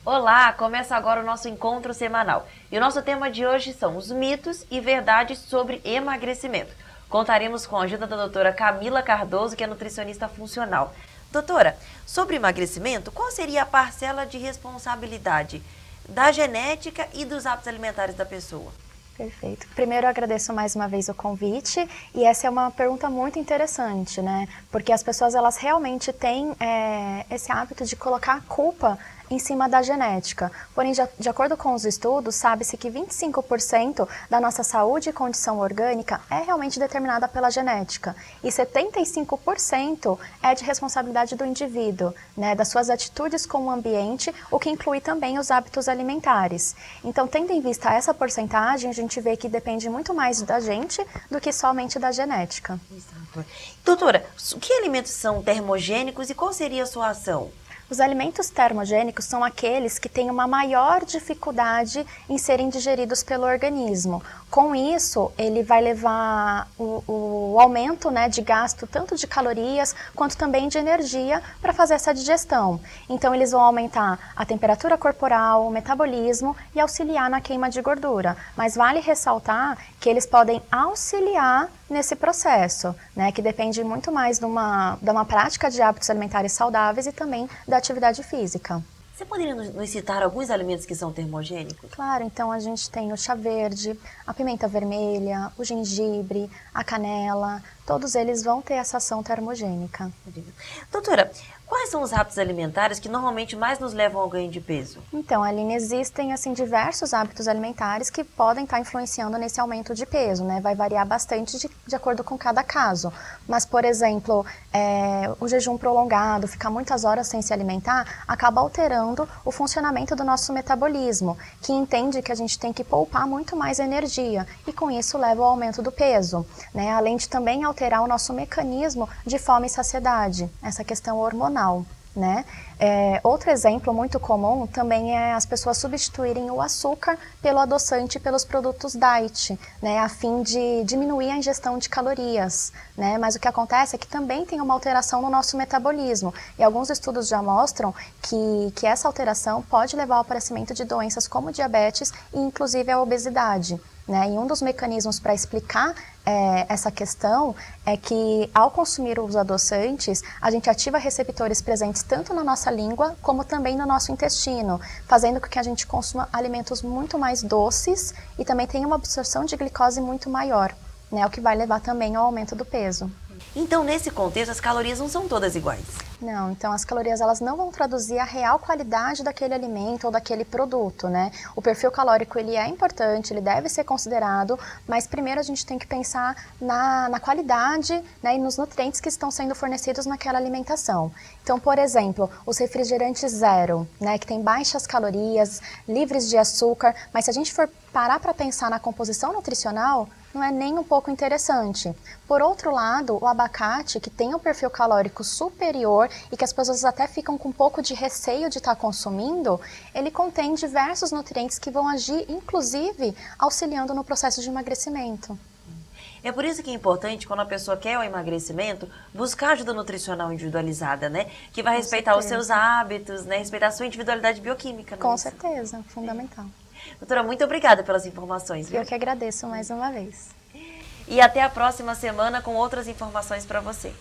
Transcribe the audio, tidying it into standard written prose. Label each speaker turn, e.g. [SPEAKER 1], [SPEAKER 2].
[SPEAKER 1] Olá, começa agora o nosso encontro semanal. E o nosso tema de hoje são os mitos e verdades sobre emagrecimento. Contaremos com a ajuda da doutora Camila Cardoso, que é nutricionista funcional. Doutora, sobre emagrecimento, qual seria a parcela de responsabilidade da genética e dos hábitos alimentares da pessoa?
[SPEAKER 2] Perfeito. Primeiro, eu agradeço mais uma vez o convite, e essa é uma pergunta muito interessante, né? Porque as pessoas, elas realmente têm esse hábito de colocar a culpa em cima da genética. Porém, de acordo com os estudos, sabe-se que 25% da nossa saúde e condição orgânica é realmente determinada pela genética, e 75% é de responsabilidade do indivíduo, né? Das suas atitudes com o ambiente, o que inclui também os hábitos alimentares. Então, tendo em vista essa porcentagem, a gente vê que depende muito mais da gente do que somente da genética.
[SPEAKER 1] Exato. Doutora, que alimentos são termogênicos e qual seria a sua ação?
[SPEAKER 2] Os alimentos termogênicos são aqueles que têm uma maior dificuldade em serem digeridos pelo organismo. Com isso, ele vai levar o aumento, né, de gasto tanto de calorias quanto também de energia para fazer essa digestão. Então, eles vão aumentar a temperatura corporal, o metabolismo e auxiliar na queima de gordura. Mas vale ressaltar que eles podem auxiliar nesse processo, né, que depende muito mais de uma prática de hábitos alimentares saudáveis e também da atividade física.
[SPEAKER 1] Você poderia nos citar alguns alimentos que são termogênicos?
[SPEAKER 2] Claro, então a gente tem o chá verde, a pimenta vermelha, o gengibre, a canela, todos eles vão ter essa ação termogênica.
[SPEAKER 1] Doutora, quais são os hábitos alimentares que normalmente mais nos levam ao ganho de peso?
[SPEAKER 2] Então, Aline, existem assim diversos hábitos alimentares que podem estar influenciando nesse aumento de peso, né? Vai variar bastante de acordo com cada caso. Mas, por exemplo, o jejum prolongado, ficar muitas horas sem se alimentar, acaba alterando o funcionamento do nosso metabolismo, que entende que a gente tem que poupar muito mais energia e com isso leva ao aumento do peso, né? Além de também alterar o nosso mecanismo de fome e saciedade, essa questão hormonal, né? Outro exemplo muito comum também é as pessoas substituírem o açúcar pelo adoçante e pelos produtos diet, né, a fim de diminuir a ingestão de calorias, né? Mas o que acontece é que também tem uma alteração no nosso metabolismo, e alguns estudos já mostram que essa alteração pode levar ao aparecimento de doenças como diabetes e inclusive a obesidade, né? E um dos mecanismos para explicar essa questão é que, ao consumir os adoçantes, a gente ativa receptores presentes tanto na nossa língua como também no nosso intestino, fazendo com que a gente consuma alimentos muito mais doces e também tenha uma absorção de glicose muito maior, né? O que vai levar também ao aumento do peso.
[SPEAKER 1] Então, nesse contexto, as calorias não são todas iguais.
[SPEAKER 2] Não, então as calorias, elas não vão traduzir a real qualidade daquele alimento ou daquele produto, né? O perfil calórico, ele é importante, ele deve ser considerado, mas primeiro a gente tem que pensar na qualidade, né, e nos nutrientes que estão sendo fornecidos naquela alimentação. Então, por exemplo, os refrigerantes zero, né, que tem baixas calorias, livres de açúcar, mas se a gente for parar para pensar na composição nutricional, não é nem um pouco interessante. Por outro lado, o abacate, que tem um perfil calórico superior e que as pessoas até ficam com um pouco de receio de estar consumindo, ele contém diversos nutrientes que vão agir, inclusive, auxiliando no processo de emagrecimento.
[SPEAKER 1] É por isso que é importante, quando a pessoa quer o emagrecimento, buscar ajuda nutricional individualizada, né? Que vai respeitar os seus hábitos, né? Respeitar a sua individualidade bioquímica.
[SPEAKER 2] Com certeza, fundamental.
[SPEAKER 1] Doutora, muito obrigada pelas informações. Viu?
[SPEAKER 2] Eu que agradeço mais uma vez.
[SPEAKER 1] E até a próxima semana com outras informações para você.